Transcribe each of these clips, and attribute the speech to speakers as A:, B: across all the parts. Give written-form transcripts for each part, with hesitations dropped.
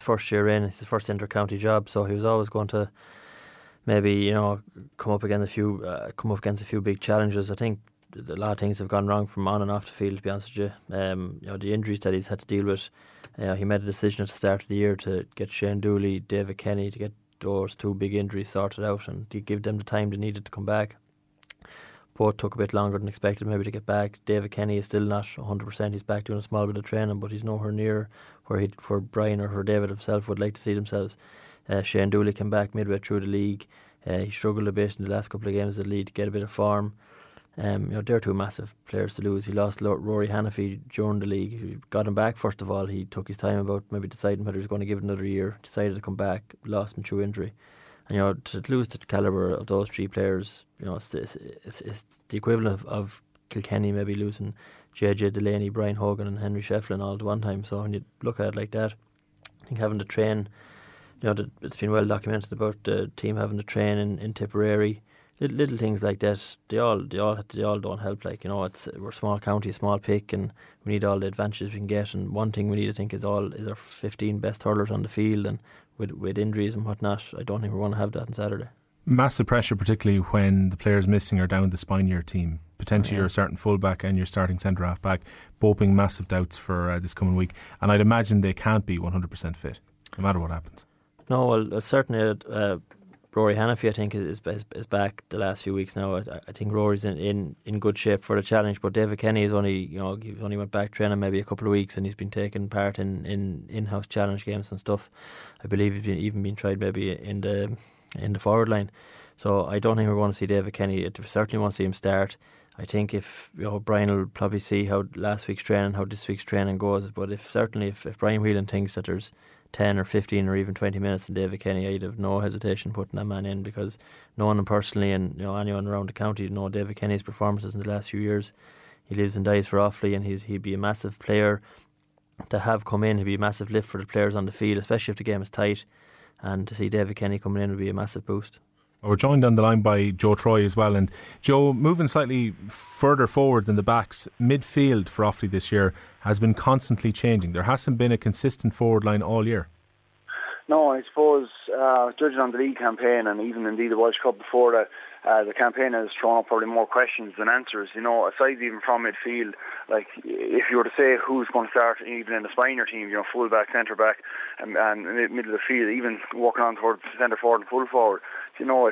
A: first year in, it's his first inter-county job, so he was always going to maybe come up against a few big challenges. I think a lot of things have gone wrong from on and off the field, to be honest with you. The injuries that he's had to deal with. He made a decision at the start of the year to get Shane Dooley, David Kenny, to get those two big injuries sorted out and to give them the time they needed to come back. Both took a bit longer than expected maybe to get back. David Kenny is still not 100%. He's back doing a small bit of training, but he's nowhere near where Brian or where David himself would like to see themselves. Shane Dooley came back midway through the league. He struggled a bit in the last couple of games of the league to get a bit of form. They're two massive players to lose. He lost Rory Hannafy during the league. He got him back first of all. He took his time about maybe deciding whether he was going to give it another year. Decided to come back. Lost him through injury. And to lose the calibre of those three players, it's the equivalent of Kilkenny maybe losing JJ Delaney, Brian Hogan and Henry Shefflin all at one time. So when you look at it like that, I think having to train, it's been well documented about the team having to train in Tipperary. Little things like that, they all don't help. We're a small county, a small pick, and we need all the advantages we can get. And one thing we need to think is our 15 best hurlers on the field, and with injuries and whatnot, I don't think we're going to have that on Saturday.
B: Massive pressure, particularly when the players missing are down the spine of your team. Potentially you're a certain fullback and your starting centre half back, both being massive doubts for this coming week. And I'd imagine they can't be 100% fit, no matter what happens. No, well, certainly Rory Hannafy, I think, is back the last few weeks now. I think Rory's in good shape for the challenge, but David Kenny is he only went back training maybe a couple of weeks, and he's been taking part in in-house challenge games and stuff. I believe he's even been tried maybe in the forward line. So I don't think we're going to see David Kenny. I certainly want to see him start. I think if Brian will probably see how last week's training, how this week's training goes. But if Brian Whelan thinks that there's 10 or 15 or even 20 minutes in David Kenny, I'd have no hesitation putting that man in, because knowing him personally and anyone around the county know David Kenny's performances in the last few years. He lives and dies for Offaly, and he'd be a massive player to have come in. He'd be a massive lift for the players on the field, especially if the game is tight, and to see David Kenny coming in would be a massive boost. We're joined on the line by Joe Troy as well. And Joe, moving slightly further forward than the backs, midfield for Offaly this year has been constantly changing. There hasn't been a consistent forward line all year.
C: No, I suppose judging on the league campaign and even indeed the Welsh Cup before that, the campaign has thrown up probably more questions than answers. Aside even from midfield, like if you were to say who's going to start even in the spiner team, full back, centre back, and middle of the field, even walking on towards centre forward and full forward.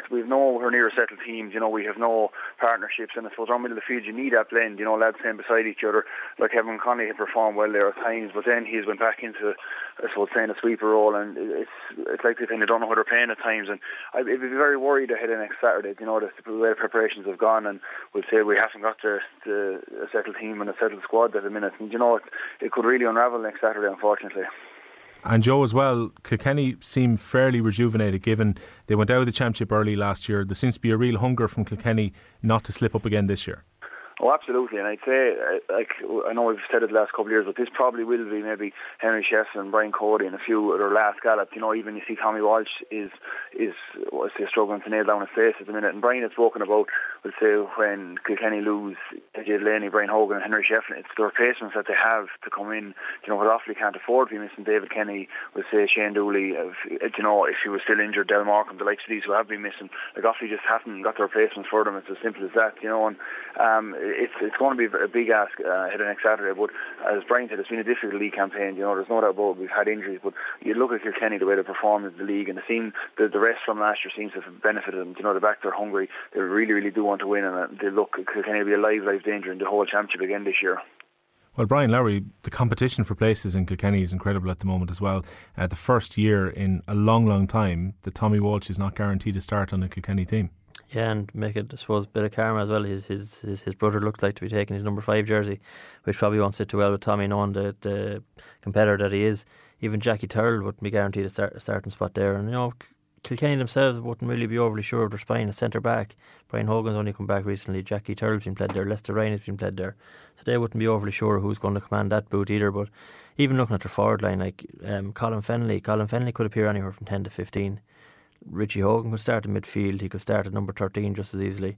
C: We've nowhere near a settled teams. We have no partnerships, and I suppose around middle of the field you need that blend. Lads playing beside each other. Like Kevin Connolly had performed well there at times, but then he's went back into, I suppose, playing a sweeper role, and it's like they kind of don't know what they're playing at times. And I'd be very worried ahead of next Saturday. The way preparations have gone, and we'll say we haven't got a settled team and a settled squad at the minute. And it could really unravel next Saturday, unfortunately.
B: And Joe, as well, Kilkenny seem fairly rejuvenated given they went out of the championship early last year. There seems to be a real hunger from Kilkenny not to slip up again this year.
C: Oh, absolutely, and I'd say, I know we've said it the last couple of years, but this probably will be maybe Henry Shefflin and Brian Cody and a few of their last gallops. Even you see Tommy Walsh is struggling to nail down his place at the minute. And Brian had spoken about, we'll say, when Kilkenny lose JJ Delaney, Brian Hogan and Henry Shefflin, it's the replacements that they have to come in. What Offaly can't afford to be missing David Kenny, we'll say Shane Dooley, if he was still injured, Del Markham, the likes of these who have been missing. Like Offaly just haven't got the replacements for them. It's as simple as that, and it's going to be a big ask ahead of next Saturday. But as Brian said, it's been a difficult league campaign. There's no doubt about it. We've had injuries, but you look at Kilkenny, the way they performed in the league, and the rest from last year seems to have benefited them. They're back, they're hungry. They really, really do want to win, and they look Kilkenny will be a live danger in the whole championship again this year.
B: Well, Brian Lowry, the competition for places in Kilkenny is incredible at the moment as well. The first year in a long, long time that Tommy Walsh is not guaranteed to start on a Kilkenny team.
A: Yeah, and make it, I suppose, a bit of karma as well. His brother looked like to be taking his number 5 jersey, which probably won't sit too well with Tommy, knowing the competitor that he is. Even Jackie Turrell wouldn't be guaranteed a starting spot there. And Kilkenny themselves wouldn't really be overly sure of their spine. A centre back, Brian Hogan's only come back recently. Jackie Turrell's been played there. Lester Ryan has been played there. So they wouldn't be overly sure who's going to command that boot either. But even looking at their forward line, like Colin Fennelly could appear anywhere from 10 to 15. Richie Hogan could start in midfield. He could start at number 13 just as easily.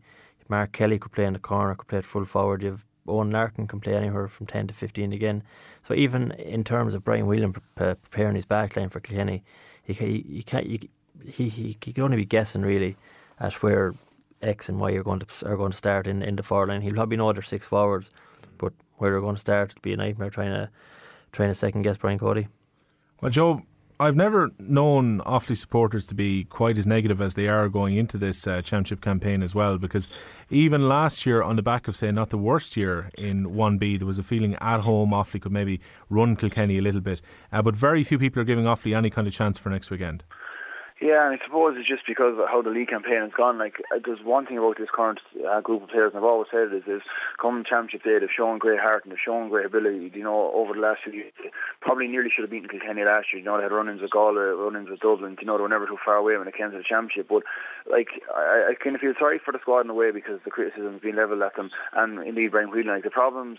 A: Mark Kelly could play in the corner, could play at full forward. You have Owen Larkin can play anywhere from 10 to 15 again. So even in terms of Brian Whelan preparing his backline for Kilkenny, he can only be guessing really at where X and Y are going to start in the forward line. He'll probably know their 6 forwards, but where they're going to start, it'll be a nightmare trying to second guess Brian Cody.
B: Well, Joe, I've never known Offaly supporters to be quite as negative as they are going into this championship campaign as well, because even last year, on the back of, say, not the worst year in 1B, there was a feeling at home Offaly could maybe run Kilkenny a little bit, but very few people are giving Offaly any kind of chance for next weekend.
C: Yeah, and I suppose it's just because of how the league campaign has gone. Like, there's one thing about this current group of players, and I've always said it, is coming championship day, they've shown great heart and they've shown great ability. You know, over the last few years, probably nearly should have beaten Kilkenny last year. You know, they had run-ins with Galway, run-ins with Dublin. You know, they were never too far away when it came to the championship. But like, I kind of feel sorry for the squad in a way, because the criticism has been levelled at them, and indeed Brian Whelan. Like, the problems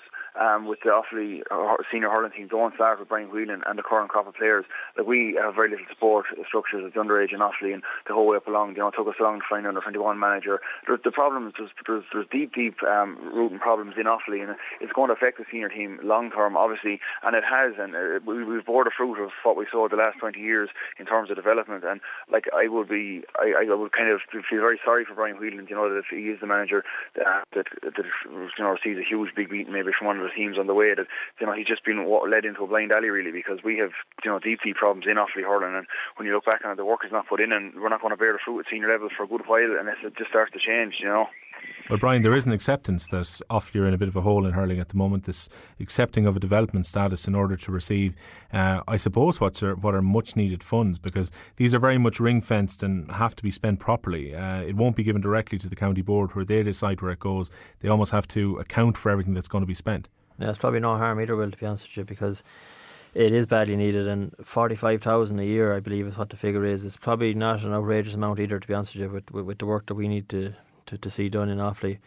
C: with the Offaly senior hurling team don't start with Brian Whelan and the current crop of players. Like, we have very little support structures at the underage in Offaly, and the whole way up along, you know, it took us long to find an under 21 manager. The problems, there's deep rooting problems in Offaly, and it's going to affect the senior team long term, obviously, and it has, and we've bore the fruit of what we saw the last 20 years in terms of development. And like, I would kind of feel very sorry for Brian Whelan, you know, that if he is the manager that you know, sees a huge big beating maybe from one of the teams on the way, that, you know, he's just been led into a blind alley really, because we have, you know, deep problems in Offaly hurling, and when you look back on it, the work is not put in, and we're not going to bear the fruit at senior level for a good while unless it just starts to change, you know.
B: Well, Brian, there is an acceptance that Offaly are in a bit of a hole in hurling at the moment, this accepting of a development status in order to receive, I suppose, what are much needed funds, because these are very much ring fenced and have to be spent properly. It won't be given directly to the county board where they decide where it goes. They almost have to account for everything that's going to be spent.
A: Yeah, it's probably no harm either, Will, to be honest with you, because it is badly needed, and 45,000 a year, I believe, is what the figure is. It's probably not an outrageous amount either, to be honest with you, with the work that we need to see done in Offaly.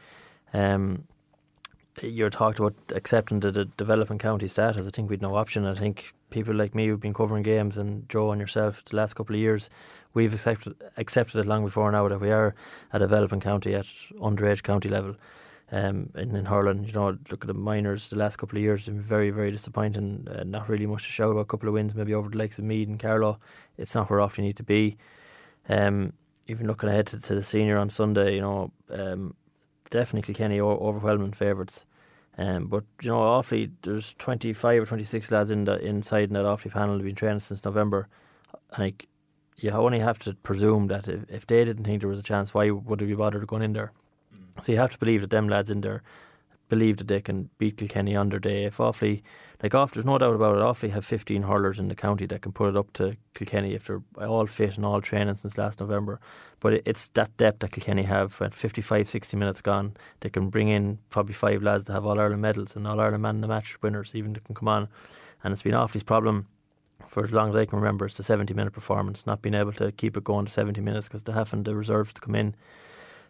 A: You talked about accepting the developing county status. I think we'd no option. I think people like me who've been covering games, and Joe and yourself, the last couple of years, we've accepted it long before now that we are a developing county at underage county level. In hurling, you know, look at the minors the last couple of years, been very, very disappointing. Not really much to shout about. A couple of wins maybe over the likes of Meath and Carlow. It's not where Offaly need to be. Even looking ahead to the senior on Sunday, you know, definitely Kilkenny overwhelming favourites. But you know, Offaly, there's 25 or 26 lads inside in that Offaly panel who've been training since November. Like, you only have to presume that if they didn't think there was a chance, why would they be bothered going in there? So you have to believe that them lads in there believe that they can beat Kilkenny on their day. If Offaly, there's no doubt about it, Offaly have 15 hurlers in the county that can put it up to Kilkenny if they're all fit and all training since last November. But it's that depth that Kilkenny have. At 55, 60 minutes gone, they can bring in probably 5 lads that have All-Ireland medals and All-Ireland man in the match winners, even that can come on. And it's been Offaly's problem for as long as I can remember. It's the 70-minute performance, not being able to keep it going to 70 minutes because they haven't the reserves to come in.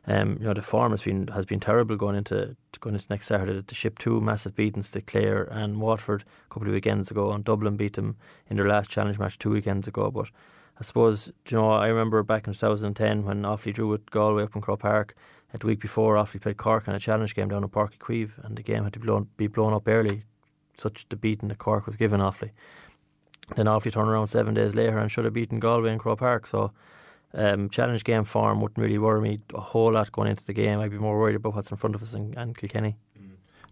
A: You know, the form has been terrible going into next Saturday. To ship 2 massive beatings to Clare and Waterford a couple of weekends ago, and Dublin beat them in their last challenge match 2 weekends ago. But I suppose, you know, I remember back in 2010 when Offaly drew with Galway up in Croke Park. The week before, Offaly played Cork in a challenge game down in Páirc Uí Chaoimh, and the game had to be blown up early. Such the beating that Cork was given Offaly. Then Offaly turned around 7 days later and should have beaten Galway in Croke Park. So challenge game form wouldn't really worry me a whole lot going into the game. I'd be more worried about what's in front of us and Kilkenny.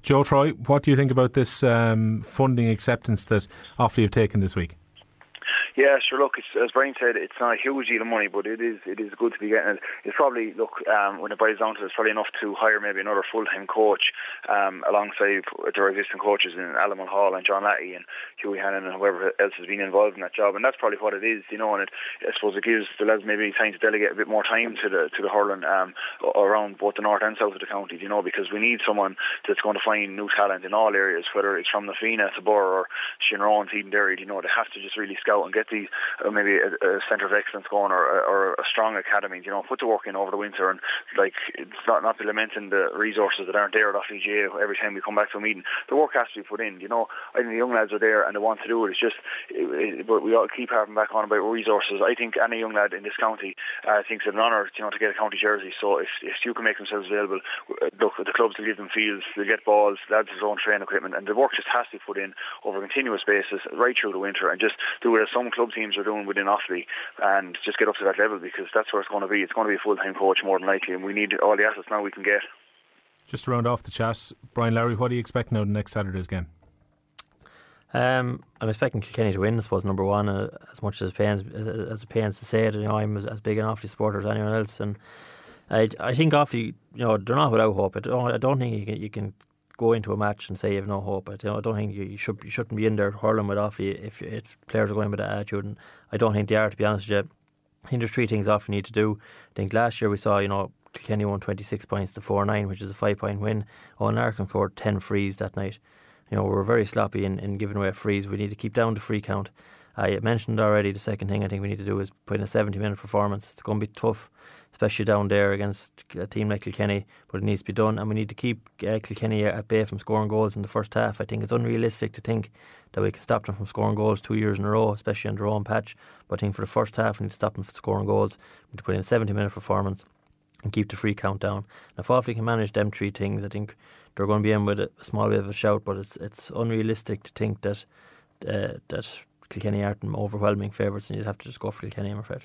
B: Joe Troy, what do you think about this funding acceptance that Offaly have taken this week?
C: Yeah, sure. Look, as Brian said, it's not a huge deal of money, but it is good to be getting it. It's probably, look, when it boils down to it, it's probably enough to hire maybe another full-time coach alongside their existing coaches in Alan Mulhall and John Latty and Hughie Hannon and whoever else has been involved in that job. And that's probably what it is, you know. And I suppose it gives the lads maybe time to delegate a bit more time to the hurling around both the north and south of the county, you know, because we need someone that's going to find new talent in all areas, whether it's from the Fina to Borough or Shinrone to Eden Derry, you know. They have to just really scout and get get the maybe a centre of excellence going or a strong academy. You know, put the work in over the winter, and like it's not be lamenting the resources that aren't there at Offaly GA every time we come back to a meeting. The work has to be put in. You know, I think the young lads are there and they want to do it. It's just, but we all keep harping back on about resources. I think any young lad in this county thinks it's an honour, you know, to get a county jersey. So if you can make themselves available, look, the clubs will give them fields, they'll get balls, lads' own training equipment, and the work just has to be put in over a continuous basis right through the winter, and just do it as some club teams are doing within Offaly, and just get up to that level, because that's where it's going to be. It's going to be a full-time coach more than likely, and we need all the assets now we can get.
B: Just to round off the chat, Brian Lowry, what do you expect now the next Saturday's game?
A: I'm expecting Kilkenny to win, I suppose, number one. As much as it pains to say it, you know, I'm as big an Offaly supporter as anyone else, and I think Offaly, you know, they're not without hope. I don't think you can go into a match and say you have no hope. I don't think you shouldn't be in there hurling with Offaly if players are going with that attitude, and I don't think they are, to be honest with you. I think there's three things Offaly need to do. I think last year we saw, you know, Kilkenny won 26 points to 4-9, which is a 5-point win. Owen Larkin scored 10 frees that night. You know, we're very sloppy in giving away frees. We need to keep down the free count. I mentioned already the second thing I think we need to do is put in a 70-minute performance. It's going to be tough, especially down there against a team like Kilkenny, but it needs to be done, and we need to keep Kilkenny at bay from scoring goals in the first half. I think it's unrealistic to think that we can stop them from scoring goals 2 years in a row, especially on their own patch. But I think for the first half we need to stop them from scoring goals. We need to put in a 70-minute performance and keep the free count down. And if Offaly can manage them three things, I think they're going to be in with a small bit of a shout, but it's unrealistic to think that Kilkenny aren't overwhelming favourites, and you'd have to just go for Kilkenny, I'm afraid.